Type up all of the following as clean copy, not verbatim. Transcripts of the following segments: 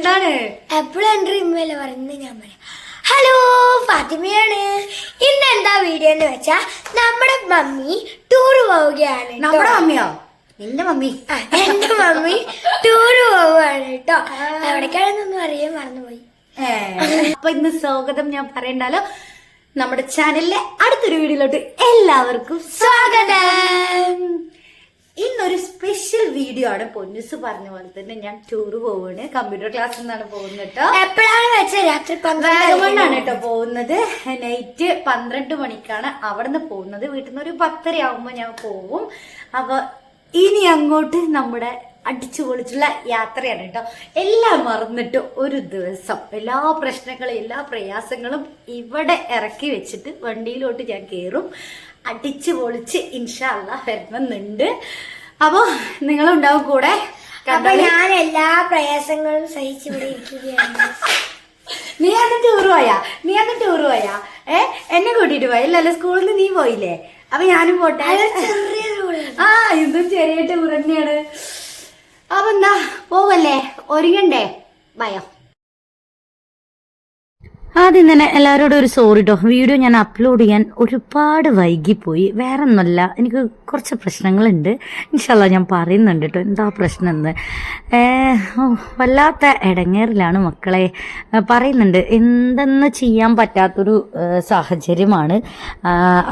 എന്താണ് എപ്പോഴും എൻ്റെ ഇമ്മയില് പറയുന്നത് ഞാൻ പറയാം. ഹലോ, ഫാത്തിമയാണ്. ഇന്ന് എന്താ വീഡിയോ എന്ന് വെച്ചാ നമ്മുടെ മമ്മി ടൂർ പോവുകയാണ്. നമ്മുടെ മമ്മിയോ? നിന്റെ മമ്മി? എന്റെ മമ്മി ടൂർ പോവുകയാണ് കേട്ടോ. എവിടേക്കാണെന്നൊന്നും അറിയാൻ മറന്നുപോയി. അപ്പൊ ഇന്ന് സ്വാഗതം ഞാൻ പറയണ്ടാലോ നമ്മുടെ ചാനലിലെ അടുത്തൊരു വീഡിയോയിലോട്ട് എല്ലാവർക്കും സ്വാഗതം. ഇന്നൊരു സ്പെഷ്യൽ വീഡിയോ ആണ്. പൊന്നുസ് പറഞ്ഞ പോലെ തന്നെ ഞാൻ ടൂർ പോവാണ്. കമ്പ്യൂട്ടർ ക്ലാസ്സിൽ നിന്നാണ് പോകുന്നത് കേട്ടോ. എപ്പോഴാണ് വെച്ചാൽ രാത്രി വാഗമണ്ണാണ് കേട്ടോ പോകുന്നത്. നൈറ്റ് 12 മണിക്കാണ് അവിടെ നിന്ന് പോകുന്നത്. വീട്ടിൽ നിന്ന് ഒരു 10:30 ആകുമ്പോ ഞാൻ പോവും. അപ്പൊ ഇനി അങ്ങോട്ട് നമ്മുടെ അടിച്ചു പൊളിച്ചുള്ള യാത്രയാണ് കേട്ടോ. എല്ലാം മറന്നിട്ട് ഒരു ദിവസം എല്ലാ പ്രശ്നങ്ങളും എല്ലാ പ്രയാസങ്ങളും ഇവിടെ ഇറക്കി വെച്ചിട്ട് വണ്ടിയിലോട്ട് ഞാൻ കയറും. അടിച്ചു പൊളിച്ച് ഇൻഷാ അല്ലാഹ് വരുന്നുണ്ട്. അപ്പൊ നിങ്ങളുണ്ടാവും കൂടെ. അപ്പൊ ഞാൻ എല്ലാ പ്രയാസങ്ങളും സഹിച്ചിവിടെ ഇരിക്കുകയാണ്. നീ അന്ന് ടൂർ പോയാ എന്നെ കൂട്ടിട്ട് പോയി ഇല്ലല്ലോ? സ്കൂളിൽ നിന്ന് നീ പോയില്ലേ? അപ്പൊ ഞാനും പോട്ടെ. ആ, ഇതും ചെറിയ ടൂർ തന്നെയാണ്. അപ്പൊ എന്താ പോവല്ലേ? ഒരുങ്ങണ്ടേ? ഭയം. ആദ്യം തന്നെ എല്ലാവരോടും ഒരു സോറി കേട്ടോ. വീഡിയോ ഞാൻ അപ്ലോഡ് ചെയ്യാൻ ഒരുപാട് വൈകിപ്പോയി. വേറെ ഒന്നുമല്ല, എനിക്ക് കുറച്ച് പ്രശ്നങ്ങളുണ്ട്. ഇൻഷാല്ലാ ഞാൻ പറയുന്നുണ്ട് കേട്ടോ എന്താ പ്രശ്നം എന്ന്. വല്ലാത്ത ഇടങ്ങേറിലാണ് മക്കളെ. പറയുന്നുണ്ട് എന്തെന്ന് ചെയ്യാൻ പറ്റാത്തൊരു സാഹചര്യമാണ്.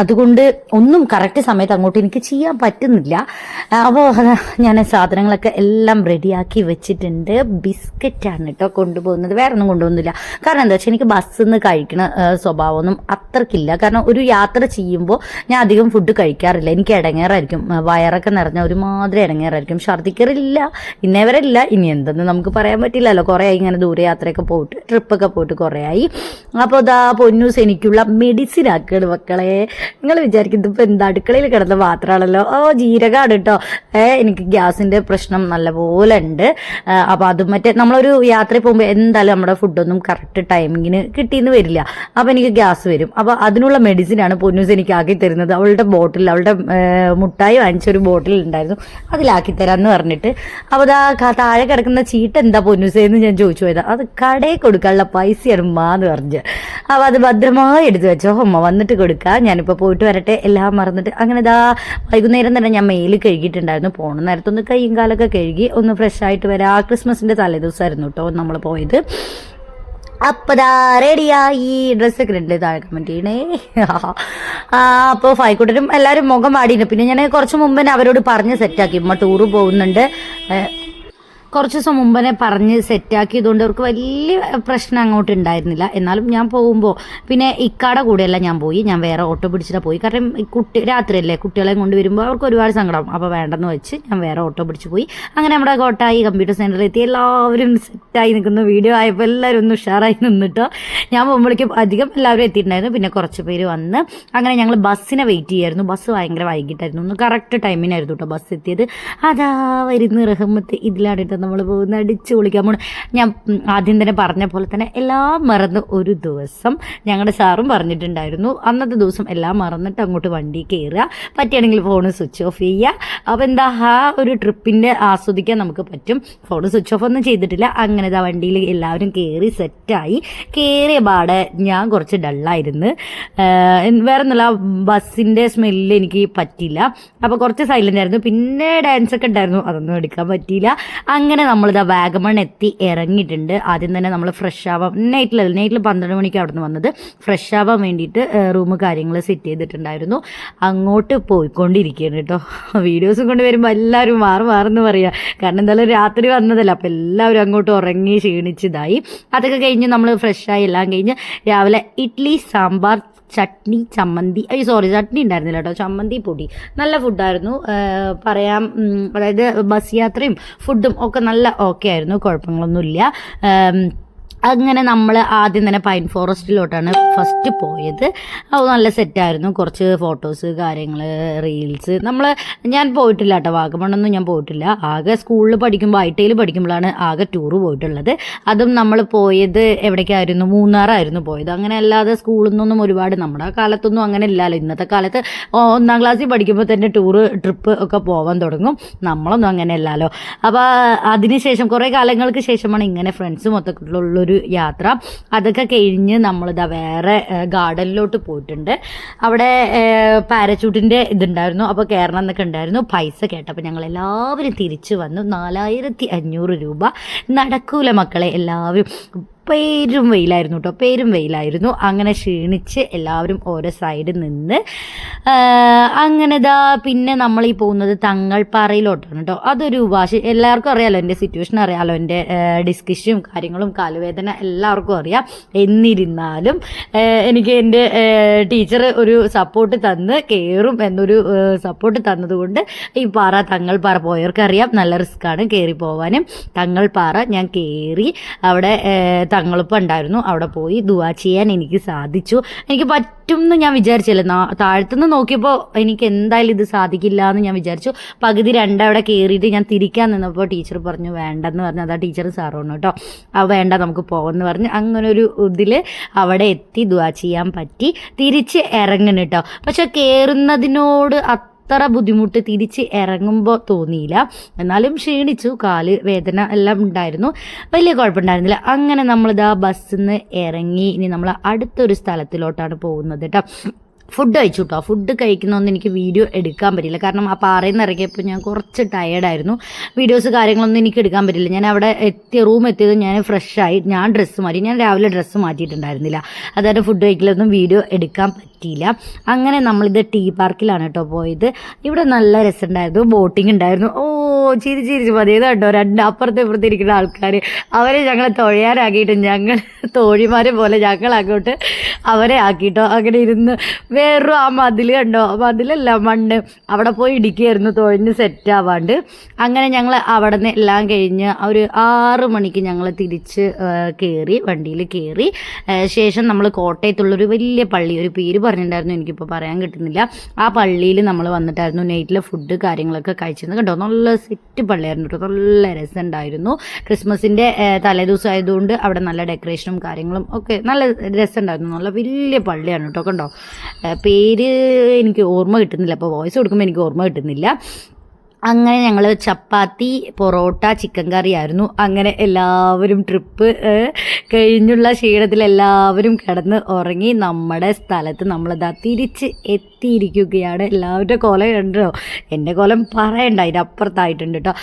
അതുകൊണ്ട് ഒന്നും കറക്റ്റ് സമയത്ത് അങ്ങോട്ട് എനിക്ക് ചെയ്യാൻ പറ്റുന്നില്ല. അപ്പോൾ ഞാൻ സാധനങ്ങളൊക്കെ എല്ലാം റെഡിയാക്കി വെച്ചിട്ടുണ്ട്. ബിസ്ക്കറ്റാണ് കേട്ടോ കൊണ്ടുപോകുന്നത്. വേറെ ഒന്നും കൊണ്ടുപോകുന്നില്ല. കാരണം എന്താ വെച്ചാൽ എനിക്ക് ബസ്സിന്ന് കഴിക്കണ സ്വഭാവമൊന്നും അത്രക്കില്ല. കാരണം ഒരു യാത്ര ചെയ്യുമ്പോൾ ഞാൻ അധികം ഫുഡ് കഴിക്കാറില്ല. എനിക്ക് ഇടങ്ങേറായിരിക്കും. വയറൊക്കെ നിറഞ്ഞ ഒരുമാതിരി ഇടങ്ങേറായിരിക്കും. ഛർദ്ദിക്കാറില്ല, ഇന്നേ വരെ ഇല്ല. ഇനി എന്തെന്ന് നമുക്ക് പറയാൻ പറ്റില്ലല്ലോ. കുറേ ആയി ഇങ്ങനെ ദൂരയാത്രയൊക്കെ പോയിട്ട്, ട്രിപ്പൊക്കെ പോയിട്ട് കുറേ ആയി. അപ്പോൾ ഇതാ പൊന്നൂസ് എനിക്കുള്ള മെഡിസിൻ ആക്കുകയാണ് മക്കളെ. നിങ്ങൾ വിചാരിക്കും ഇതിപ്പോൾ എന്താ അടുക്കളയിൽ കിടന്ന മാത്രമാണല്ലോ. ജീരകമാണ് കേട്ടോ. എനിക്ക് ഗ്യാസിൻ്റെ പ്രശ്നം നല്ലപോലെ ഉണ്ട്. അപ്പോൾ അതും മറ്റേ നമ്മളൊരു യാത്രയിൽ പോകുമ്പോൾ എന്തായാലും നമ്മുടെ ഫുഡൊന്നും കറക്റ്റ് ടൈമിങ്ങിന് കിട്ടിയെന്ന് വരില്ല. അപ്പൊ എനിക്ക് ഗ്യാസ് വരും. അപ്പൊ അതിനുള്ള മെഡിസിനാണ് പൊന്നൂസ് എനിക്ക് ആക്കി തരുന്നത്. അവളുടെ ബോട്ടിൽ, അവളുടെ മുട്ടായി വാങ്ങിച്ചൊരു ബോട്ടിൽ ഉണ്ടായിരുന്നു, അതിലാക്കി തരാന്ന് പറഞ്ഞിട്ട്. അപ്പൊ താഴെ കിടക്കുന്ന ചീട്ട് എന്താ പൊന്നൂസേന്ന് ഞാൻ ചോദിച്ചു പോയതാ. അത് കടയിൽ കൊടുക്കാനുള്ള പൈസയാണ് ഉമ്മാന്ന് പറഞ്ഞു. അപ്പൊ അത് ഭദ്രമായി എടുത്തു വെച്ചോ, ഉമ്മ വന്നിട്ട് കൊടുക്കാം, ഞാനിപ്പോ പോയിട്ട് വരട്ടെ, എല്ലാം മറന്നിട്ട്. അങ്ങനെ വൈകുന്നേരം തന്നെ ഞാൻ മേല് കഴുകിയിട്ടുണ്ടായിരുന്നു. പോണ നേരത്തൊന്ന് കൈയും കാലൊക്കെ കഴുകി ഒന്ന് ഫ്രഷ് ആയിട്ട് വരാം. ക്രിസ്മസിന്റെ തലേദിവസമായിരുന്നു കേട്ടോ നമ്മൾ പോയത്. അപ്പതാ റെഡിയായി. ഡ്രസ്സൊക്കെ ഉണ്ട്, താഴെ കമന്റ് ചെയ്യണേ. അപ്പോൾ ഫൈക്കൂട്ടരും എല്ലാവരും മുഖം പാടിയിട്ടുണ്ട്. പിന്നെ ഞാൻ കുറച്ച് മുമ്പ് അവരോട് പറഞ്ഞ് സെറ്റാക്കി ഉമ്മ ടൂറ് പോകുന്നുണ്ട്. കുറച്ച് ദിവസം മുമ്പേ പറഞ്ഞ് സെറ്റാക്കിയതുകൊണ്ട് അവർക്ക് വലിയ പ്രശ്നം അങ്ങോട്ട് ഉണ്ടായിരുന്നില്ല. എന്നാലും ഞാൻ പോകുമ്പോൾ പിന്നെ ഇക്കാടെ കൂടെയല്ല ഞാൻ പോയി, ഞാൻ വേറെ ഓട്ടോ പിടിച്ചിട്ടാണ് പോയി. കാരണം രാത്രിയല്ലേ, കുട്ടികളെ കൊണ്ട് വരുമ്പോൾ അവർക്ക് ഒരുപാട് സങ്കടം. അപ്പോൾ വേണ്ടെന്ന് വെച്ച് ഞാൻ വേറെ ഓട്ടോ പിടിച്ച് പോയി. അങ്ങനെ നമ്മുടെ കോട്ടായി കമ്പ്യൂട്ടർ സെൻറ്ററിൽ എത്തി. എല്ലാവരും സെറ്റായി നിൽക്കുന്ന വീഡിയോ ആയപ്പോൾ എല്ലാവരും ഒന്ന് ഉഷാറായി നിന്നിട്ടോ. ഞാൻ പോകുമ്പോഴേക്കും അധികം എല്ലാവരും എത്തിയിട്ടുണ്ടായിരുന്നു. പിന്നെ കുറച്ച് പേര് വന്ന് അങ്ങനെ ഞങ്ങൾ ബസ്സിനെ വെയിറ്റ് ചെയ്യായിരുന്നു. ബസ് ഭയങ്കര വൈകിട്ടായിരുന്നു. ഒന്ന് കറക്റ്റ് ടൈമിനായിരുന്നു കേട്ടോ ബസ് എത്തിയത്. അതാ വരുന്ന റഹ്മത്ത്. ഇതിലാണ് നമ്മൾ പോകുന്ന അടിച്ചു പൊളിക്കാൻ പോകണം. ഞാൻ ആദ്യം തന്നെ പറഞ്ഞ പോലെ തന്നെ എല്ലാം മറന്ന് ഒരു ദിവസം ഞങ്ങളുടെ സാറും പറഞ്ഞിട്ടുണ്ടായിരുന്നു, അന്നത്തെ ദിവസം എല്ലാം മറന്നിട്ട് അങ്ങോട്ട് വണ്ടി കയറുക, പറ്റുകയാണെങ്കിൽ ഫോണ് സ്വിച്ച് ഓഫ് ചെയ്യുക. അപ്പോൾ എന്താ ആ ഒരു ട്രിപ്പിൻ്റെ ആസ്വദിക്കാൻ നമുക്ക് പറ്റും. ഫോണ് സ്വിച്ച് ഓഫ് ഒന്നും ചെയ്തിട്ടില്ല. അങ്ങനെ വണ്ടിയിൽ എല്ലാവരും കയറി സെറ്റായി. കയറിയ പാടെ ഞാൻ കുറച്ച് ഡള്ളായിരുന്നു. വേറെ ഒന്നുമില്ല, ബസ്സിൻ്റെ സ്മെല്ല് എനിക്ക് പറ്റില്ല. അപ്പോൾ കുറച്ച് സൈലൻ്റ് ആയിരുന്നു. പിന്നെ ഡാൻസൊക്കെ ഉണ്ടായിരുന്നു, അതൊന്നും എടുക്കാൻ പറ്റിയില്ല. അങ്ങനെ നമ്മളിതാ വാഗമൺ എത്തി ഇറങ്ങിയിട്ടുണ്ട്. ആദ്യം തന്നെ നമ്മൾ ഫ്രഷ് ആവാൻ നൈറ്റിൽ 12 മണിക്ക് അവിടെ നിന്ന് വന്നത്. ഫ്രഷ് ആവാൻ വേണ്ടിയിട്ട് റൂം കാര്യങ്ങൾ സെറ്റ് ചെയ്തിട്ടുണ്ടായിരുന്നു. അങ്ങോട്ട് പോയിക്കൊണ്ടിരിക്കുകയാണ് കേട്ടോ. വീഡിയോസും കൊണ്ട് വരുമ്പോൾ എല്ലാവരും മാറുമെന്ന് പറയുക. കാരണം എന്തായാലും രാത്രി വന്നതല്ല. അപ്പോൾ എല്ലാവരും അങ്ങോട്ട് ഉറങ്ങി ക്ഷീണിച്ചതായി. അതൊക്കെ കഴിഞ്ഞ് നമ്മൾ ഫ്രഷായി എല്ലാം കഴിഞ്ഞ് രാവിലെ ഇഡ്ഡലി, സാമ്പാർ, ചട്നി, ചമ്മന്തി, ചട്നി ഉണ്ടായിരുന്നില്ല കേട്ടോ, ചമ്മന്തി പൊടി. നല്ല ഫുഡായിരുന്നു പറയാം. അതായത് ബസ് യാത്രയും ഫുഡും ഒക്കെ നല്ല ഓക്കെ ആയിരുന്നു, കുഴപ്പങ്ങളൊന്നുമില്ല. അങ്ങനെ നമ്മൾ ആദ്യം തന്നെ പൈൻ ഫോറസ്റ്റിലോട്ടാണ് ഫസ്റ്റ് പോയത്. അത് നല്ല സെറ്റായിരുന്നു. കുറച്ച് ഫോട്ടോസ്, കാര്യങ്ങൾ, റീൽസ്. ഞാൻ പോയിട്ടില്ല കേട്ടോ, വാഗമണ്ണൊന്നും ഞാൻ പോയിട്ടില്ല. ആകെ സ്കൂളിൽ പഠിക്കുമ്പോൾ ITയിൽ പഠിക്കുമ്പോഴാണ് ആകെ ടൂറ് പോയിട്ടുള്ളത്. അതും നമ്മൾ പോയത് എവിടേക്കായിരുന്നു? മൂന്നാറായിരുന്നു പോയത്. അങ്ങനെ അല്ലാതെ സ്കൂളിൽ നിന്നൊന്നും ഒരുപാട്, നമ്മുടെ കാലത്തൊന്നും അങ്ങനെ ഇല്ലല്ലോ. ഇന്നത്തെ കാലത്ത് 1ാം ക്ലാസ്സിൽ പഠിക്കുമ്പോൾ തന്നെ ട്രിപ്പ് ഒക്കെ പോകാൻ തുടങ്ങും. നമ്മളൊന്നും അങ്ങനെ അല്ലല്ലോ. അപ്പോൾ അതിനുശേഷം കുറേ കാലങ്ങൾക്ക് ശേഷമാണ് ഇങ്ങനെ ഫ്രണ്ട്സ് മൊത്തത്തിലുള്ളൊരു യാത്ര. അതൊക്കെ കഴിഞ്ഞ് നമ്മളിതാ വേറെ ഗാർഡനിലോട്ട് പോയിട്ടുണ്ട്. അവിടെ പാരച്യൂട്ടിൻ്റെ ഇതുണ്ടായിരുന്നു. അപ്പോൾ കയറണം എന്നൊക്കെ ഉണ്ടായിരുന്നു. പൈസ കേട്ടപ്പോൾ ഞങ്ങൾ എല്ലാവരും തിരിച്ചു വന്നു. 4500 രൂപ. നടക്കൂല മക്കളെ. എല്ലാവരും പേരും വെയിലായിരുന്നു. അങ്ങനെ ക്ഷീണിച്ച് എല്ലാവരും ഓരോ സൈഡിൽ നിന്ന് അങ്ങനെ പിന്നെ നമ്മളീ പോകുന്നത് തങ്ങൾപ്പാറയിലോട്ടാണ് കേട്ടോ. അതൊരു എല്ലാവർക്കും അറിയാമല്ലോ, എൻ്റെ സിറ്റുവേഷൻ അറിയാമല്ലോ, എൻ്റെ ഡിസ്കഷനും കാര്യങ്ങളും കാലുവേദന എല്ലാവർക്കും അറിയാം. എന്നിരുന്നാലും എനിക്ക് എൻ്റെ ടീച്ചർ ഒരു സപ്പോർട്ട് തന്ന് കയറും എന്നൊരു സപ്പോർട്ട് തന്നതുകൊണ്ട് ഈ തങ്ങൾപ്പാറ പോയവർക്കറിയാം, നല്ല റിസ്ക്കാണ് കയറി പോകാനും. തങ്ങൾപ്പാറ ഞാൻ കയറി. അവിടെ തങ്ങളിപ്പം ഉണ്ടായിരുന്നു. അവിടെ പോയി ദുആ ചെയ്യാൻ എനിക്ക് സാധിച്ചു. എനിക്ക് പറ്റും എന്ന് ഞാൻ വിചാരിച്ചില്ല. താഴത്തുനിന്ന് നോക്കിയപ്പോൾ എനിക്ക് എന്തായാലും ഇത് സാധിക്കില്ല എന്ന് ഞാൻ വിചാരിച്ചു. പകുതി അവിടെ കയറിയിട്ട് ഞാൻ തിരിക്കാൻ നിന്നപ്പോൾ ടീച്ചർ പറഞ്ഞു വേണ്ടെന്ന് പറഞ്ഞു. അതാ ടീച്ചർ സാറാണ് കേട്ടോ. വേണ്ട നമുക്ക് പോകാമെന്ന് പറഞ്ഞ് അങ്ങനെ ഒരു ഇതിൽ അവിടെ എത്തി ദുആ ചെയ്യാൻ പറ്റി. തിരിച്ച് ഇറങ്ങണം കേട്ടോ. പക്ഷെ കയറുന്നതിനോട് അത്ര ബുദ്ധിമുട്ട് തിരിച്ച് ഇറങ്ങുമ്പോൾ തോന്നിയില്ല. എന്നാലും ക്ഷീണിച്ചു, കാല് വേദന എല്ലാം ഉണ്ടായിരുന്നു. വലിയ കുഴപ്പമുണ്ടായിരുന്നില്ല. അങ്ങനെ നമ്മളിതാ ബസ്സിൽ നിന്ന് ഇറങ്ങി. ഇനി നമ്മൾ അടുത്തൊരു സ്ഥലത്തിലോട്ടാണ് പോകുന്നത് കേട്ടോ. ഫുഡ് കഴിച്ചു കേട്ടോ. ഫുഡ് കഴിക്കുന്നതൊന്നും എനിക്ക് വീഡിയോ എടുക്കാൻ പറ്റില്ല. കാരണം ആ പാറയിൽ നിന്ന് ഇറങ്ങിയപ്പോൾ ഞാൻ കുറച്ച് ടയേർഡായിരുന്നു. വീഡിയോസ് കാര്യങ്ങളൊന്നും എനിക്ക് എടുക്കാൻ പറ്റില്ല. ഞാൻ അവിടെ റൂം എത്തിയത് ഞാൻ ഫ്രഷായി. ഞാൻ ഡ്രസ്സ് മാറ്റി. ഞാൻ രാവിലെ ഡ്രസ്സ് മാറ്റിയിട്ടുണ്ടായിരുന്നില്ല. അതായത് ഫുഡ് കഴിക്കലൊന്നും വീഡിയോ എടുക്കാൻ പറ്റിയില്ല. അങ്ങനെ നമ്മളിത് ടീ പാർക്കിലാണ് കേട്ടോ പോയത്. ഇവിടെ നല്ല രസമുണ്ടായിരുന്നു. ബോട്ടിംഗ് ഉണ്ടായിരുന്നു. ചിരിച്ച് മതിയത് കേട്ടോ. അപ്പുറത്തെ ഇപ്പുറത്തെ ഇരിക്കുന്ന ആൾക്കാർ അവരെ ഞങ്ങളെ തുഴയാനാക്കിയിട്ട് ഞങ്ങൾ തോഴിമാരെ പോലെ ഞങ്ങളങ്ങോട്ട് അവരെ ആക്കിയിട്ടോ. അങ്ങനെ ഇരുന്ന് വേറൊരു ആ മതിൽ കണ്ടോ, മതിലല്ല മണ്ണ്, അവിടെ പോയി ഇടിക്കുകയായിരുന്നു തുഴഞ്ഞ് സെറ്റാവാണ്ട്. അങ്ങനെ ഞങ്ങൾ അവിടെ നിന്ന് എല്ലാം കഴിഞ്ഞ് ഒരു 6 മണിക്ക് ഞങ്ങൾ തിരിച്ച് വണ്ടിയിൽ കയറി. ശേഷം നമ്മൾ കോട്ടയത്തുള്ളൊരു വലിയ പള്ളി, ഒരു പേര് പറഞ്ഞിട്ടുണ്ടായിരുന്നു, എനിക്കിപ്പോൾ പറയാൻ കിട്ടുന്നില്ല. ആ പള്ളിയിൽ നമ്മൾ വന്നിട്ടായിരുന്നു നൈറ്റിലെ ഫുഡ് കാര്യങ്ങളൊക്കെ കഴിച്ചിരുന്നത് കേട്ടോ. നല്ല സെറ്റ് പള്ളിയായിരുന്നു കേട്ടോ. നല്ല രസമുണ്ടായിരുന്നു. ക്രിസ്മസിൻ്റെ തലേദിവസം ആയതുകൊണ്ട് അവിടെ നല്ല ഡെക്കറേഷനും കാര്യങ്ങളും ഒക്കെ നല്ല രസമുണ്ടായിരുന്നു. നല്ല വലിയ പള്ളിയാണ് കേട്ടോ. കണ്ടോ, പേര് എനിക്ക് ഓർമ്മ കിട്ടുന്നില്ല. അപ്പോൾ വോയിസ് കൊടുക്കുമ്പോൾ എനിക്ക് ഓർമ്മ കിട്ടുന്നില്ല. അങ്ങനെ ഞങ്ങൾ ചപ്പാത്തി, പൊറോട്ട, ചിക്കൻ കറി ആയിരുന്നു. അങ്ങനെ എല്ലാവരും ട്രിപ്പ് കഴിഞ്ഞുള്ള ക്ഷീണത്തിൽ എല്ലാവരും കിടന്ന് ഉറങ്ങി. നമ്മുടെ സ്ഥലത്ത് നമ്മളിതാ തിരിച്ച് എത്തിയിരിക്കുകയാണ്. എല്ലാവരുടെ കോലം കണ്ടോ? എൻ്റെ കോലം പറയണ്ട, അതിൻ്റെ അപ്പുറത്തായിട്ടുണ്ട് കേട്ടോ.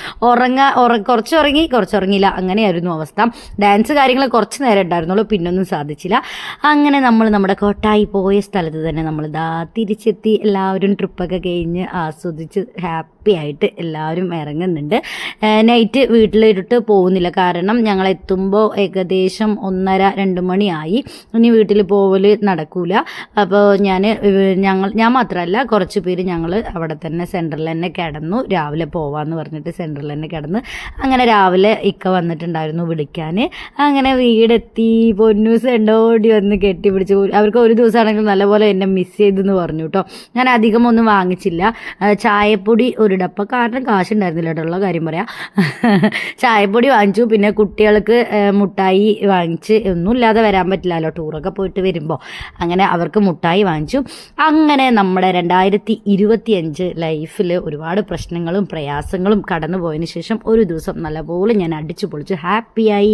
കുറച്ചുറങ്ങിയില്ല, അങ്ങനെയായിരുന്നു അവസ്ഥ. ഡാൻസ് കാര്യങ്ങൾ കുറച്ച് നേരം ഉണ്ടായിരുന്നുള്ളൂ, പിന്നൊന്നും സാധിച്ചില്ല. അങ്ങനെ നമ്മൾ നമ്മുടെ കോട്ടായി പോയ സ്ഥലത്ത് തന്നെ നമ്മളിതാ തിരിച്ചെത്തി. എല്ലാവരും ട്രിപ്പൊക്കെ കഴിഞ്ഞ് ആസ്വദിച്ച് ഹാപ്പി ആയിട്ട് എല്ലാവരും ഇറങ്ങുന്നുണ്ട്. നൈറ്റ് വീട്ടിലിട്ട് പോകുന്നില്ല. കാരണം ഞങ്ങൾ എത്തുമ്പോൾ ഏകദേശം 1:30-2 മണിയായി. ഇനി വീട്ടിൽ പോവൽ നടക്കൂല. അപ്പോൾ ഞാൻ മാത്രമല്ല, കുറച്ച് പേര് ഞങ്ങൾ അവിടെ തന്നെ സെൻറ്ററിൽ തന്നെ കിടന്നു. രാവിലെ പോവാമെന്ന് പറഞ്ഞിട്ട് സെൻറ്ററിൽ തന്നെ കിടന്ന്. അങ്ങനെ രാവിലെ ഇക്ക വന്നിട്ടുണ്ടായിരുന്നു വിളിക്കാൻ. അങ്ങനെ വീടെത്തി. പൊന്നൂസ് ഓടി വന്ന് കെട്ടിപ്പിടിച്ച്. അവർക്ക് ഒരു ദിവസമാണെങ്കിൽ നല്ലപോലെ എന്നെ മിസ് ചെയ്തെന്ന് പറഞ്ഞു കേട്ടോ. ഞാൻ അധികമൊന്നും വാങ്ങിച്ചില്ല. ചായപ്പൊടി ഒരു ഡപ്പ, കാരണം കാശുണ്ടായിരുന്നില്ല കേട്ടോ, ഉള്ള കാര്യം പറയാം. ചായപ്പൊടി വാങ്ങിച്ചു. പിന്നെ കുട്ടികൾക്ക് മുട്ടായി വാങ്ങിച്ച്. ഒന്നുമില്ലാതെ വരാൻ പറ്റില്ലല്ലോ ടൂറൊക്കെ പോയിട്ട് വരുമ്പോൾ. അങ്ങനെ അവർക്ക് മുട്ടായി വാങ്ങിച്ചു. അങ്ങനെ നമ്മുടെ 2025 ലൈഫിൽ ഒരുപാട് പ്രശ്നങ്ങളും പ്രയാസങ്ങളും കടന്നു പോയതിന് ശേഷം ഒരു ദിവസം നല്ലപോലെ ഞാൻ അടിച്ചു പൊളിച്ച് ഹാപ്പിയായി.